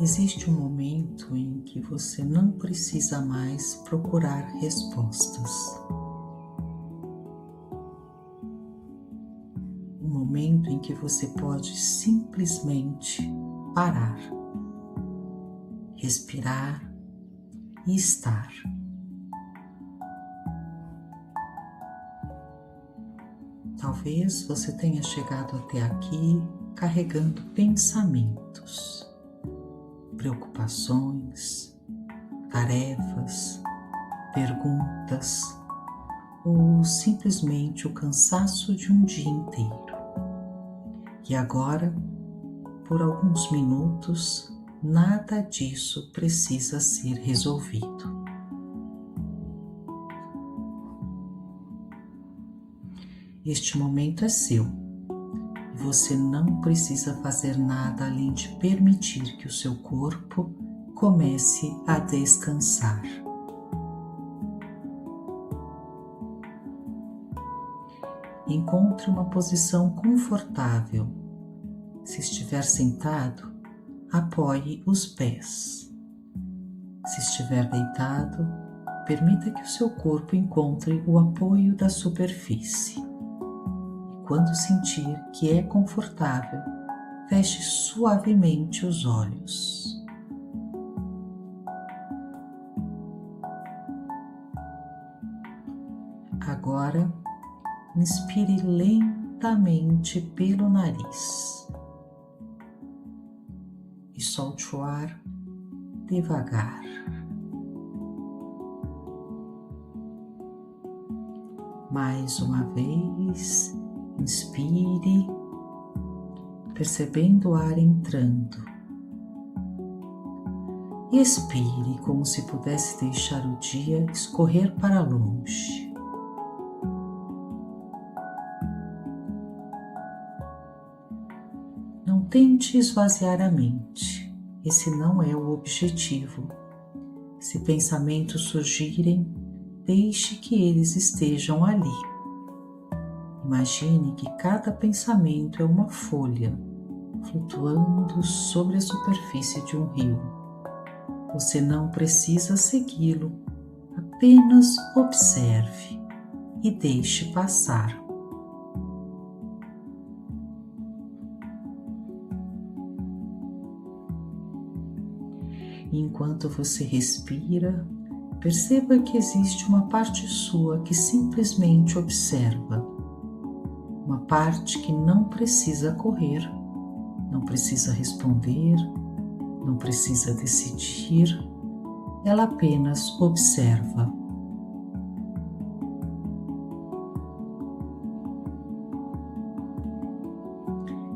Existe um momento em que você não precisa mais procurar respostas. Um momento em que você pode simplesmente parar, respirar e estar. Talvez você tenha chegado até aqui carregando pensamentos, preocupações, tarefas, perguntas ou simplesmente o cansaço de um dia inteiro. E agora, por alguns minutos, nada disso precisa ser resolvido. Este momento é seu e você não precisa fazer nada além de permitir que o seu corpo comece a descansar. Encontre uma posição confortável. Se estiver sentado, apoie os pés. Se estiver deitado, permita que o seu corpo encontre o apoio da superfície. E quando sentir que é confortável, feche suavemente os olhos. Agora, inspire lentamente pelo nariz e solte o ar devagar. Mais uma vez, inspire, percebendo o ar entrando. E expire como se pudesse deixar o dia escorrer para longe. Não tente esvaziar a mente, esse não é o objetivo. Se pensamentos surgirem, deixe que eles estejam ali. Imagine que cada pensamento é uma folha flutuando sobre a superfície de um rio. Você não precisa segui-lo, apenas observe e deixe passar. Enquanto você respira, perceba que existe uma parte sua que simplesmente observa. Uma parte que não precisa correr, não precisa responder, não precisa decidir, ela apenas observa.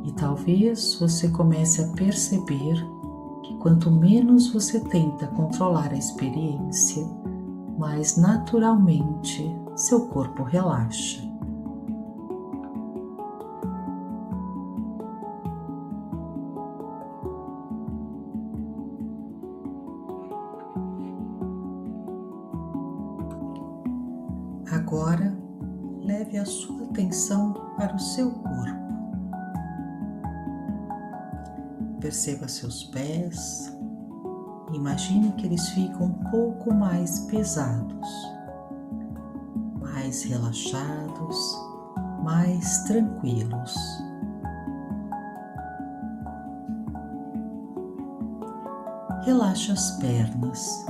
E talvez você comece a perceber que quanto menos você tenta controlar a experiência, mais naturalmente seu corpo relaxa. Agora, leve a sua atenção para o seu corpo. Perceba seus pés e imagine que eles ficam um pouco mais pesados, mais relaxados, mais tranquilos. Relaxe as pernas,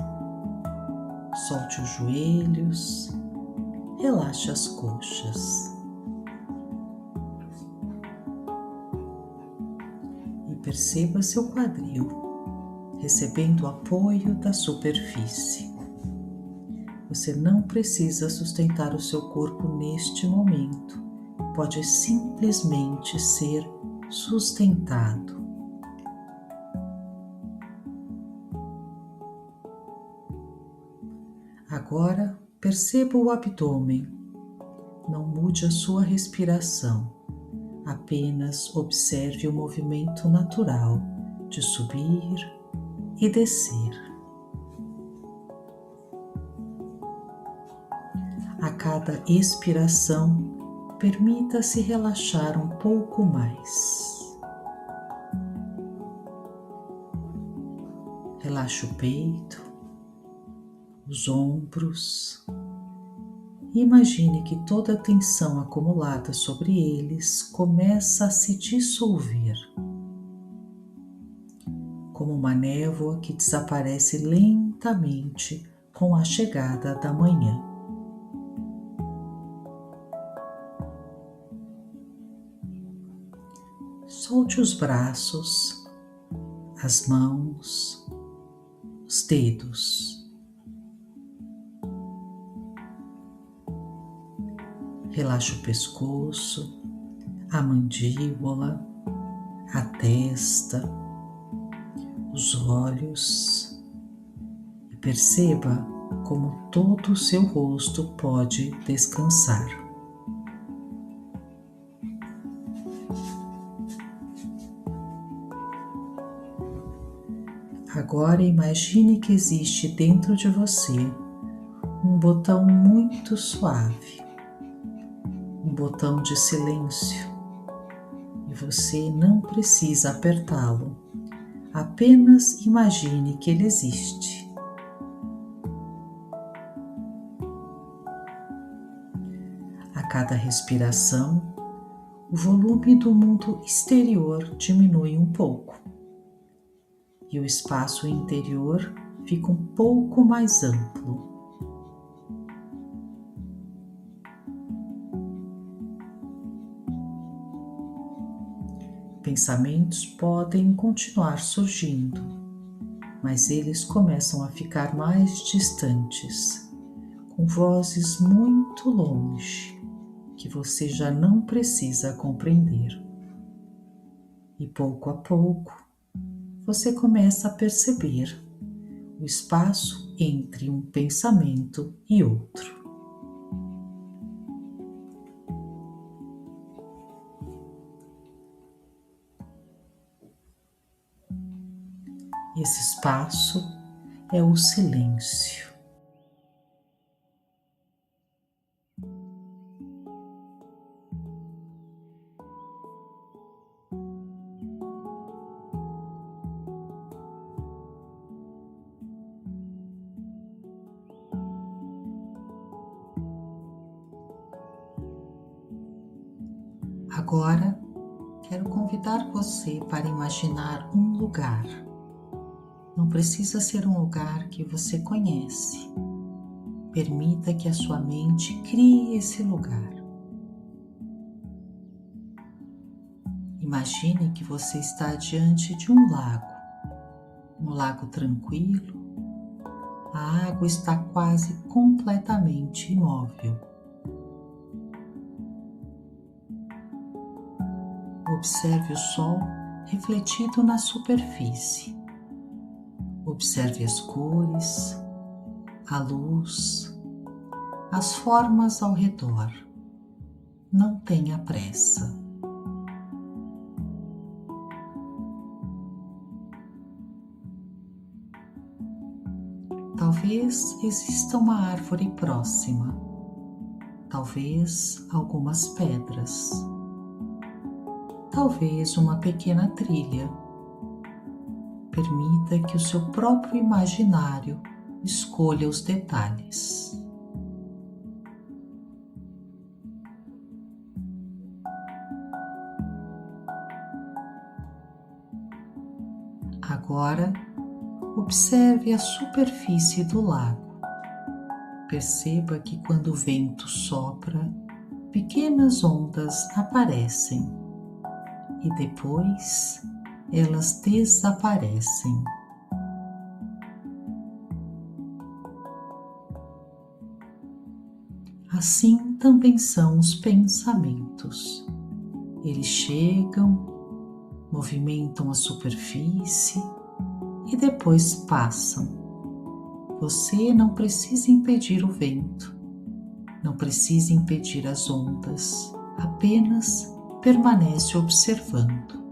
solte os joelhos, relaxe as coxas. E perceba seu quadril, recebendo o apoio da superfície. Você não precisa sustentar o seu corpo neste momento, pode simplesmente ser sustentado. Agora, perceba o abdômen. Não mude a sua respiração, apenas observe o movimento natural de subir e descer. A cada expiração, permita-se relaxar um pouco mais. Relaxe o peito, os ombros e imagine que toda a tensão acumulada sobre eles começa a se dissolver, como uma névoa que desaparece lentamente com a chegada da manhã. Solte os braços, as mãos, os dedos. Relaxe o pescoço, a mandíbula, a testa, os olhos e perceba como todo o seu rosto pode descansar. Agora imagine que existe dentro de você um botão muito suave, um botão de silêncio, e você não precisa apertá-lo, apenas imagine que ele existe. A cada respiração, o volume do mundo exterior diminui um pouco e o espaço interior fica um pouco mais amplo. Pensamentos podem continuar surgindo, mas eles começam a ficar mais distantes, com vozes muito longe, que você já não precisa compreender. E pouco a pouco, você começa a perceber o espaço entre um pensamento e outro. Esse espaço é o silêncio. Agora, quero convidar você para imaginar um lugar. Não precisa ser um lugar que você conhece. Permita que a sua mente crie esse lugar. Imagine que você está diante de um lago tranquilo. A água está quase completamente imóvel. Observe o sol refletido na superfície. Observe as cores, a luz, as formas ao redor. Não tenha pressa. Talvez exista uma árvore próxima, talvez algumas pedras, talvez uma pequena trilha. Permita que o seu próprio imaginário escolha os detalhes. Agora, observe a superfície do lago. Perceba que quando o vento sopra, pequenas ondas aparecem e depois elas desaparecem. Assim também são os pensamentos. Eles chegam, movimentam a superfície e depois passam. Você não precisa impedir o vento, não precisa impedir as ondas, apenas permanece observando.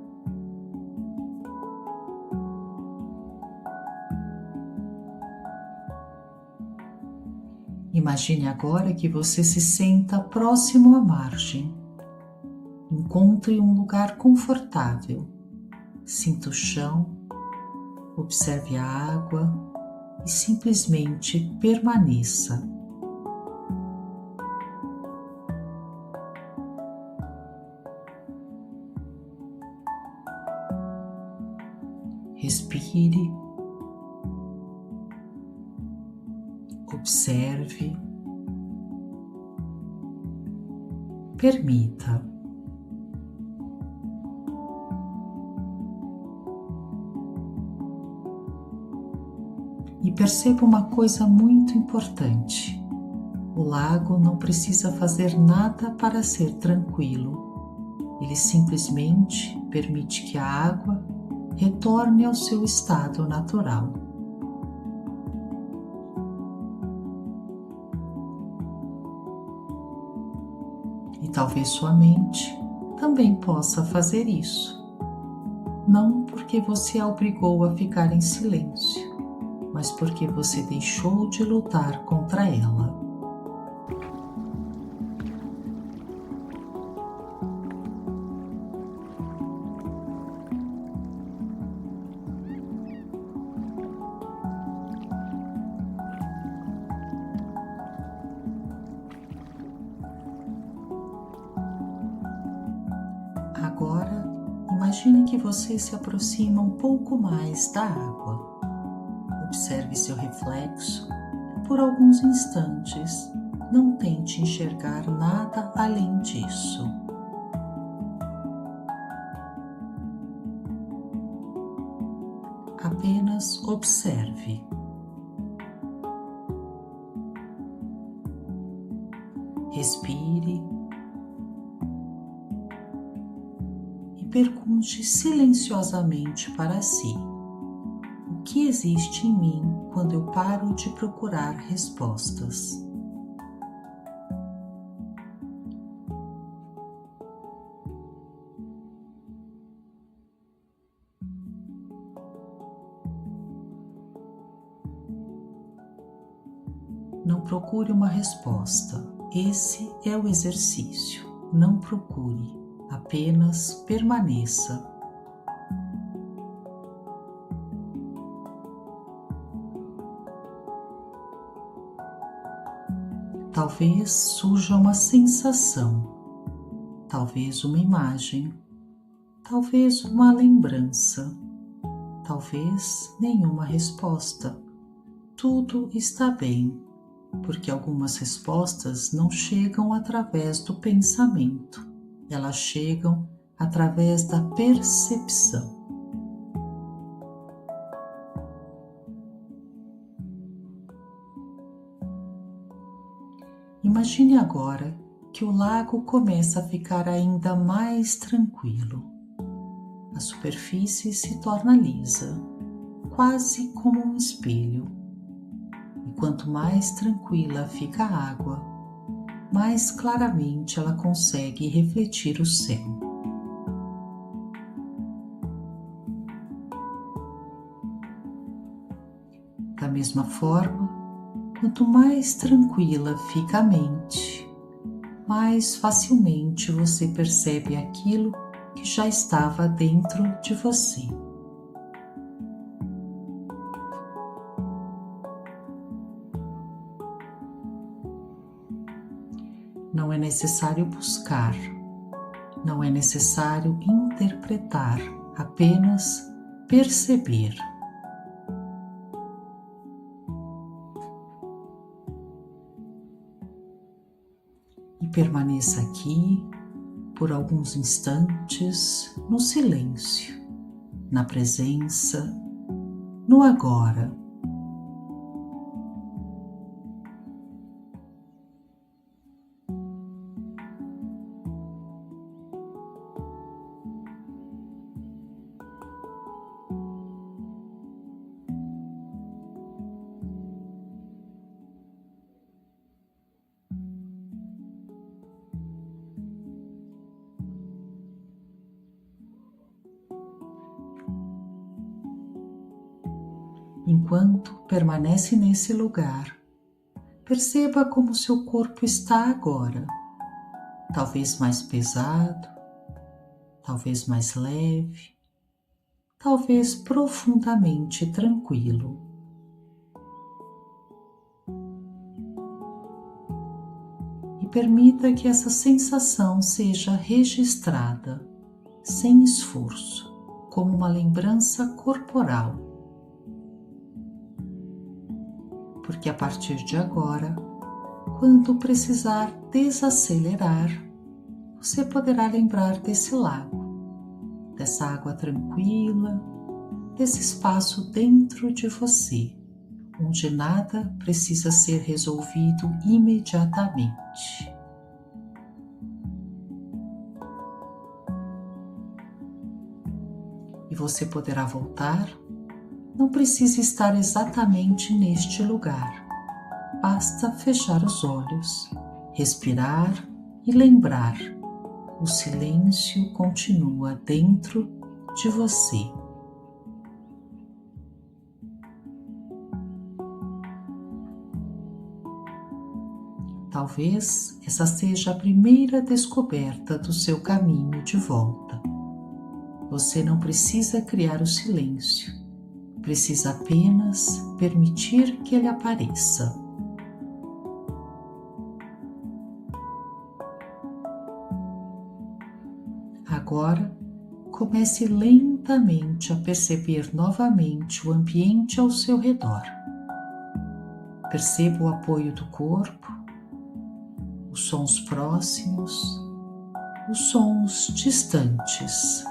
Imagine agora que você se senta próximo à margem. Encontre um lugar confortável. Sinta o chão, Observe a água e simplesmente permaneça. Respire, observe, permita. E perceba uma coisa muito importante: o lago não precisa fazer nada para ser tranquilo. Ele simplesmente permite que a água retorne ao seu estado natural. E talvez sua mente também possa fazer isso. Não porque você a obrigou a ficar em silêncio, mas porque você deixou de lutar contra ela. Agora, imagine que você se aproxima um pouco mais da água. Observe seu reflexo e por alguns instantes não tente enxergar nada além disso. Apenas observe. Respire e pergunte silenciosamente para si: o que existe em mim quando eu paro de procurar respostas? Não procure uma resposta. Esse é o exercício. Não procure, apenas permaneça. Talvez surja uma sensação, talvez uma imagem, talvez uma lembrança, talvez nenhuma resposta. Tudo está bem, porque algumas respostas não chegam através do pensamento, elas chegam através da percepção. Imagine agora que o lago começa a ficar ainda mais tranquilo. A superfície se torna lisa, quase como um espelho. E quanto mais tranquila fica a água, mais claramente ela consegue refletir o céu. Da mesma forma, quanto mais tranquila fica a mente, mais facilmente você percebe aquilo que já estava dentro de você. Não é necessário buscar, não é necessário interpretar, apenas perceber. E permaneça aqui por alguns instantes no silêncio, na presença, no agora. Enquanto permanece nesse lugar, perceba como seu corpo está agora. Talvez mais pesado, talvez mais leve, talvez profundamente tranquilo. E permita que essa sensação seja registrada, sem esforço, como uma lembrança corporal. Porque a partir de agora, quando precisar desacelerar, você poderá lembrar desse lago, dessa água tranquila, desse espaço dentro de você, onde nada precisa ser resolvido imediatamente. E você poderá voltar, não precisa estar exatamente neste lugar. Basta fechar os olhos, respirar e lembrar. O silêncio continua dentro de você. Talvez essa seja a primeira descoberta do seu caminho de volta. Você não precisa criar o silêncio, precisa apenas permitir que ele apareça. Agora, comece lentamente a perceber novamente o ambiente ao seu redor. Perceba o apoio do corpo, os sons próximos, os sons distantes.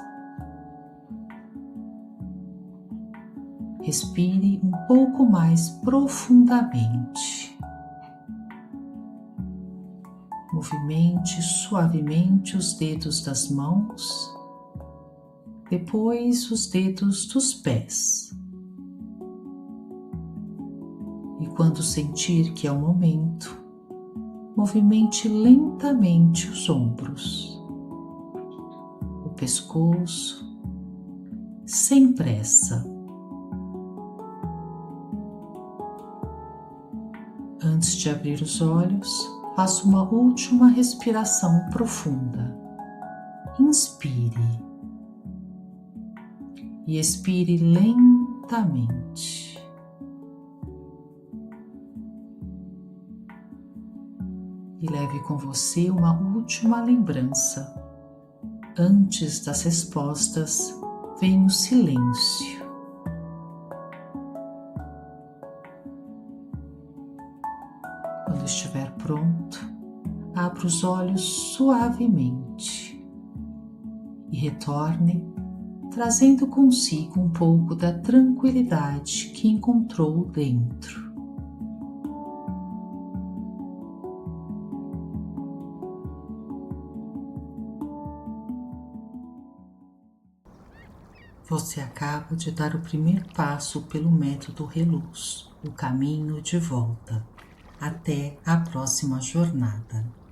Respire um pouco mais profundamente. Movimente suavemente os dedos das mãos, depois os dedos dos pés. E quando sentir que é o momento, movimente lentamente os ombros, o pescoço, sem pressa. Antes de abrir os olhos, faça uma última respiração profunda. Inspire e expire lentamente. E leve com você uma última lembrança. Antes das respostas, vem o silêncio. Quando estiver pronto, abra os olhos suavemente e retorne, trazendo consigo um pouco da tranquilidade que encontrou dentro. Você acaba de dar o primeiro passo pelo método Reluz, o caminho de volta. Até a próxima jornada.